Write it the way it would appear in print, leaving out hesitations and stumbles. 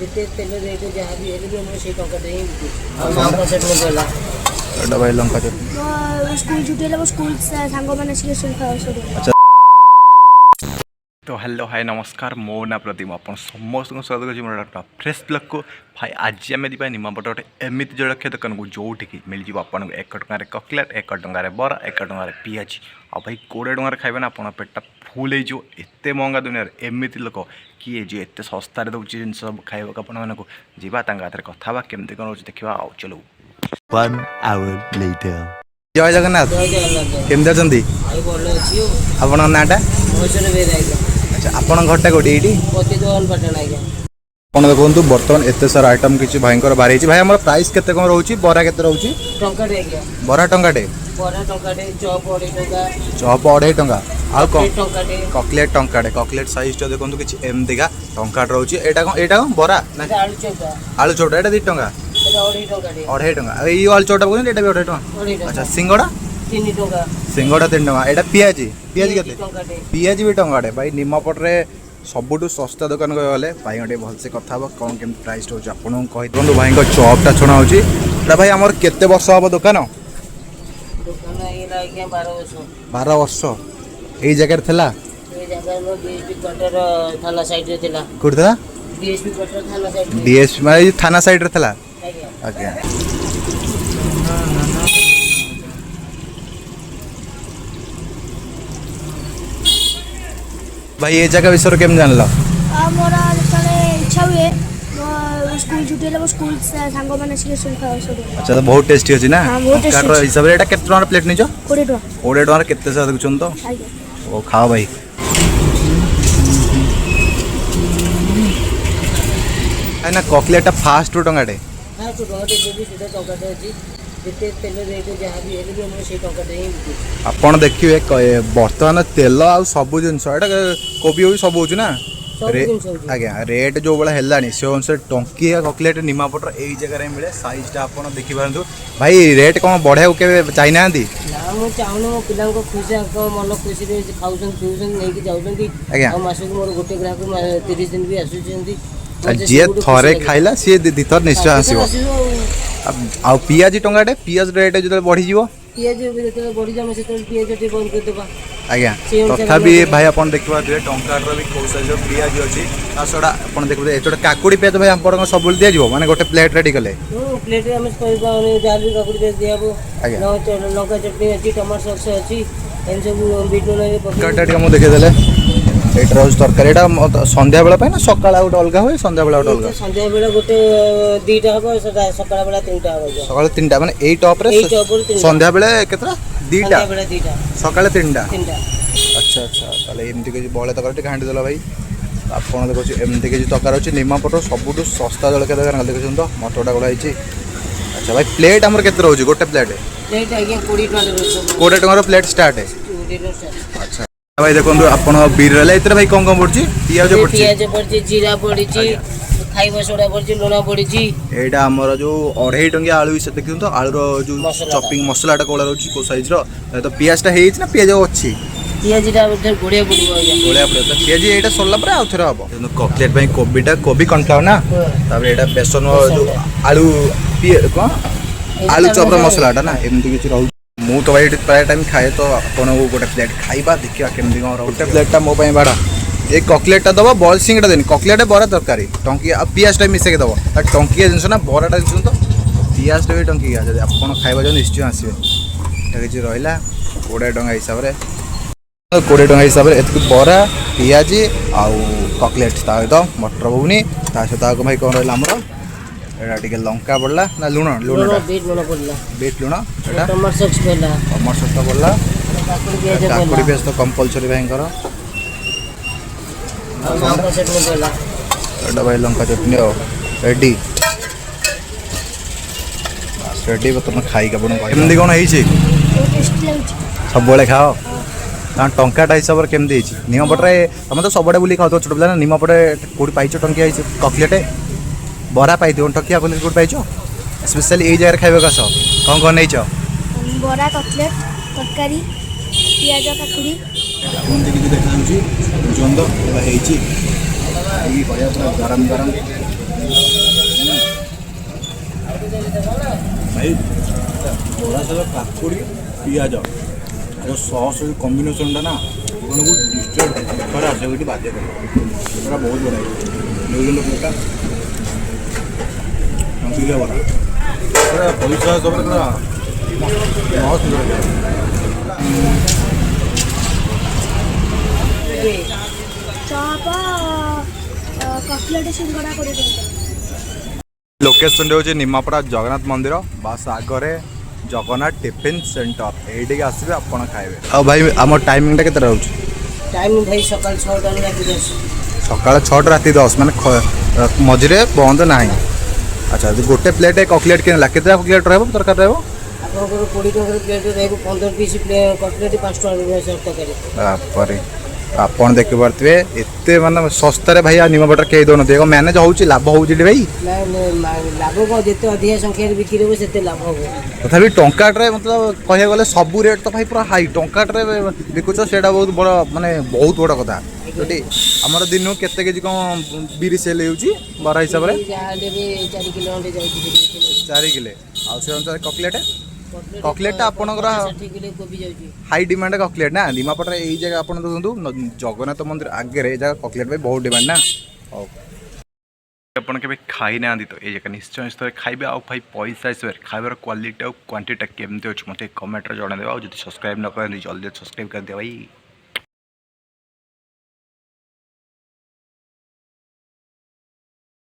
जिते तेल रेट जहाँ भी है भी से टंका ही लंका चटनी पड़ा एटा भाई लंका चटनी स्कूल छुट्टी है स्कूल सांग मैंने अच्छा। तो हेलो हाय नमस्कार मो ना प्रदीप आप समस्त स्वागत कर मोटा फ्रेश ब्लॉग को भाई आज आम जी निमापट गोटे एमती जलखिया दुकान को जोटिकी मिल जाव आपको 1 टकर ककलेट 1 टकर बरा 1 टकर पियाजी आ भाई 20 टकर खाइबे ना आप पेटा फुल हो एत महंगा दुनिया एमती लोक किए जी एत सस्तार दूसरी जिन सब खाइबा आपण को जीवा हाथ में कथा केमती कौन रोचे देखा आओ चलो। 1 hour later जय जगन्नाथ केमती अच्छी आपण नाटा अच्छा आपण घरटा कौटी ये आप देखो बर्तमान एत सारा आइटम किसी भाई बाहरी भाई आम प्राइस केते कौन रोचे बरा के रोचे बरा टंकाटे चप 2.5 टंका आ ककलेट टंकाटे ककलेट साइज टा देखो किसी एमती का टंका रोचे एटा कौन बरा आलू चौटा एटा 2 टंका 2.5 टंका ये आलू चौटा बोल एटा भी 2.5 टंका अच्छा सिंगड़ा 3 टंका सिंगड़ा 3 टंका एटा पियाजी पियाजी केते पियाजी भी टंकाटे भाई निमापट रे सबुठू सस्ता दुकान गले भाई टे भलसे कथा कौन केम प्राइस रोचे आपको कही भाई चपटा छुणा हो भाई आमर केते वर्ष हम दुकान 12 वर्ष यही जगह थिला डीएसपी माने थाना साइड रे थिला आज्ञा भाई ये जगह विषय केम जान लो मोर इच्छा हुए स्कूल छुट्टी है स्कूल सांग मैंने अच्छा तो बहुत टेस्टी अछि ना काट हिसाब रे एटा केते टका प्लेट निजो 20 टका 20 टका केते से देखुछन तो ओ खाओ भाई ना ककलेट फास्ट टंगाटे आपण देखिए बर्तमान तेल आ सब जिन कोबी भी सब हो ना आज्ञा रेट जो भाई है से अनुसार टंकिया ककलेट निमापटर यही जगह मिले साइजटा आप देखिपारु भाई रेट कौन बढ़िया के चाहिए मन खुशी खाऊँ मासक मोर गोटे ग्राहक 30 दिन भी आसुच्च जी थे खाइला सी दीथर निश्चय आसो पियाजी टंगाटे पियाज रेट जो बढ़ी आज्ञा तथापि भाई आप देखा टंकार भी कौ साइज पियाज अच्छी छड़ा आप देखिए ये काकुड़ी पियाज भाई आप सब दिज्व मैंने गोटे प्लेट रेडी कले प्लेट लंका चटनी अच्छी टमाटो सॉस अच्छी देखीदे एटा रोज तरकारी एटा संध्या बेला ना सकाळ गोटे अलग हुए संध्या बेला गोटे अलग संध्या बेला गोटे 2टा हम सकाळ बेला 3टा हम सकाळ 3टा माने एई टॉप रे संध्या बेला केतरा 2टा सकाळ 3टा अच्छा अच्छा ताले एमती के बळे तकर घांटी देला भाई आपण देखो एमती के तकार अछि निमापट सबुठू सस्ता जलखिया दुकान देखछन तो मटोटा गोला हिची अच्छा भाई प्लेट हमर केते रहउछि गोटे प्लेट आगे 20 टका प्लेट स्टार्ट है अच्छा भाई देखो आप बीर भाई कौन कौन पड़ी पियाज जीरा पड़ी खाइबा सोडा पड़ी लुण पड़ी एटा हमर जो 2.5 टंकिया आलू से देखियो तो आलूर जो चॉपिंग मसलाटा कोला रोची को साइज रो तो पियाजटा हेइछ ना पियाज अछि पियाजटा गुड़िया पड़िबो तो पियाज एटा सरला पर आ थरा हबो ककलेट भाई कोबी कनफ्लावर ना तापर एटा बेसन जो आलू आलू चॉपर मसलाटा ना एमती किछ रहउ मु तो भाई प्राय टाइम खाए तो आपको गोटे प्लेट खाइबा देखिए केमती कौन गोटे प्लेटा मो बाड़ा ये ककलेटा दबा बॉल सिंगटा देनी ककलेट बरा तरकारी टंकिया पियाजटा मिसेक दब टंकिया जिन ना बराटा जिन तो पियाजटा भी टंकिया आप खाइबा जो निश्चय आसवे कि रहा 20 टका हिसाब से 20 टका हिसाब से बरा पियाजी आउ ककलेट तो मटर बुनी सहित भाई कौन रहा आमर एटा टिके लंका पड़ला ना लुण लुण बीट लुण पड़ला बीट लुण एटा टमाटर सॉस पड़ला पड़ला काकुड़ी पेस्ट तो कंपलसरी भाई लंका चटनी पड़ला एटा भाई लंका चटनी रेडी रेडी बतन खाई के अपन केमदी कोन हेई छी सब बेले खाओ ता टंकाटा हिसाब रे केमदी हेई छी निमपटरे हम तो सबडे बुली खाओ तो छोट पिला ना निमपटे कोडी पाइचो टंकिया हेई ककलेट बरा पाई दियो टकिया कोन कोड पाइचो स्पेशली ए जगह खाइबो कास कौन कौन नहीं छ बरा कटलेट तरकारी पियाज काकुड़ी अपन देखि देखाउची जंदो हेइची ई बढ़िया पूरा गरम गरम ଭାଇ ବରା ସହିତ କାକୁଡ଼ି ପିଆଜ ଆଉ ସସ୍ କମ୍ବିନେସନ୍ଟା ନା ଆପଣଙ୍କୁ ନିଶ୍ଚୟ ଥରେ ଆସିବ ଏଠି ବାଧ୍ୟ କରିବ। ପୁରା ବହୁତ ବଢ଼ିଆ ନେଉଛନ୍ତି ପ୍ଲେଟ୍ଟା ଟଙ୍କିକିଆ ବରା ପୁରା ପଇସା ହିସାବରେ ପୁରା ମସ୍ତ ଚପ କଟଲେଟ୍ ସିଙ୍ଗଡ଼ା 20 ଟଙ୍କା। लोकेशन हूँ निमापड़ा जगन्नाथ मंदिर बास आगे जगन्नाथ टिफिन सेंटर ये आसवे आप खाइबे। आ भाई आम टाइमिंगटा के रोचे? टाइम भाई सकाल 6टा राति 10। सकाल 6 राति 10 माने मझे बंद ना। अच्छा गोटे प्लेट कटलेट के कटलेट ररकार रहा आपंकर 20 टकर प्लेट रही 15 पीस कटलेट 5 टकर आपन देखि पारे एत मान सस्तार भाई निमापटा कहीं दौन मैनेज हो लाभ हो भाई लाभ कौन जिते अधिक संख्यार बिक्री हो से लाभ हम तथापि टंकाटे मतलब कह गले सब रेट तो भाई पूरा हाई टंकाटे बिकुच से बहुत बड़ माने बहुत बड़ कथा ये आमर दिन को केते केजी कौन बिरी सेल हो बरा हिसाब से 4 किलो 4 किले आ से अनुसार कटलेट कटलेटा आपणकर हाई डिमांड कटलेट ना निमापटा यही जगह आप देखो जगन्नाथ मंदिर आगे जगह कटलेट भाई बहुत डिमांड ना। आप खाई ना तो ये जगह निश्चय निश्चय खाइबे आ भाई पैसा हिसाब से खाइबार क्वालिटी और क्वांटिटी केमती अच्छे मतलब कमेंट जनइबे और सब्सक्राइब न करें जल्दी सब्सक्राइब कर दिया भाई।